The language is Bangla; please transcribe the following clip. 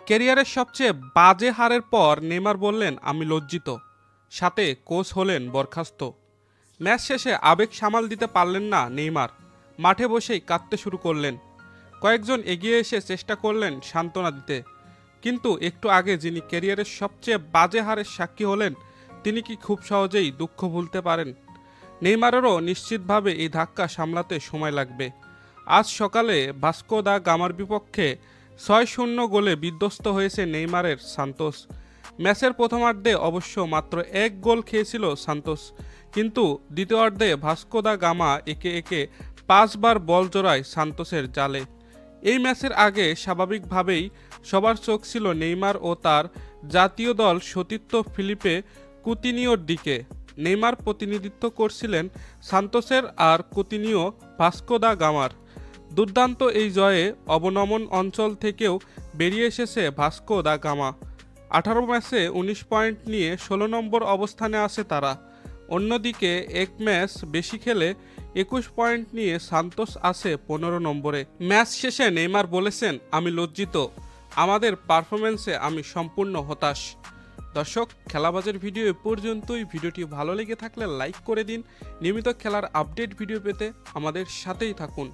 ক্যারিয়ারের সবচেয়ে বাজে হারের পর নেইমার বললেন, আমি লজ্জিত। সাথে কোচ হলেন বরখাস্ত। ম্যাচ শেষে আবেগ সামাল দিতে পারলেন না নেইমার। মাঠে বসেই কাঁদতে শুরু করলেন। কয়েকজন এগিয়ে এসে চেষ্টা করলেন সান্ত্বনা দিতে, কিন্তু একটু আগে যিনি ক্যারিয়ারের সবচেয়ে বাজে হারের সাক্ষী হলেন, তিনি কি খুব সহজেই দুঃখ ভুলতে পারেন? নেইমারেরও নিশ্চিতভাবে এই ধাক্কা সামলাতে সময় লাগবে। আজ সকালে ভাস্কো দা গামার বিপক্ষে ৬-০ গোলে বিধ্বস্ত হয়েছে নেইমারের সান্তোস। ম্যাচের প্রথমার্ধে অবশ্য মাত্র ১ গোল খেয়েছিল সান্তোস, কিন্তু দ্বিতীয়ার্ধে ভাস্কো দা গামা একে একে ৫ বার বল জোড়ায় সান্তোসের জালে। এই ম্যাচের আগে স্বাভাবিকভাবেই সবার চোখ ছিল নেইমার ও তার জাতীয় দল সতীর্থ ফিলিপে কুতিনিওর দিকে। নেইমার প্রতিনিধিত্ব করছিলেন সান্তোসের আর কুতিনিও ভাস্কো দা গামার। দুর্দান্ত এই জয়ে অবনমন অঞ্চল থেকেও বেরিয়ে এসেছে ভাস্কো দা গামা। ১৮ ম্যাচে ১৯ পয়েন্ট নিয়ে ১৬ নম্বর অবস্থানে আছে তারা। অন্যদিকে এক ম্যাচ বেশি খেলে ২১ পয়েন্ট নিয়ে সান্তোস আছে ১৫ নম্বরে। ম্যাচ শেষে নেইমার বলেছেন, আমি লজ্জিত, আমাদের পারফরমেন্সে আমি সম্পূর্ণ হতাশ। দর্শক, খেলাবাজের ভিডিও এ পর্যন্তই। ভিডিওটি ভালো লেগে থাকলে লাইক করে দিন। নিয়মিত খেলার আপডেট ভিডিও পেতে আমাদের সাথেই থাকুন।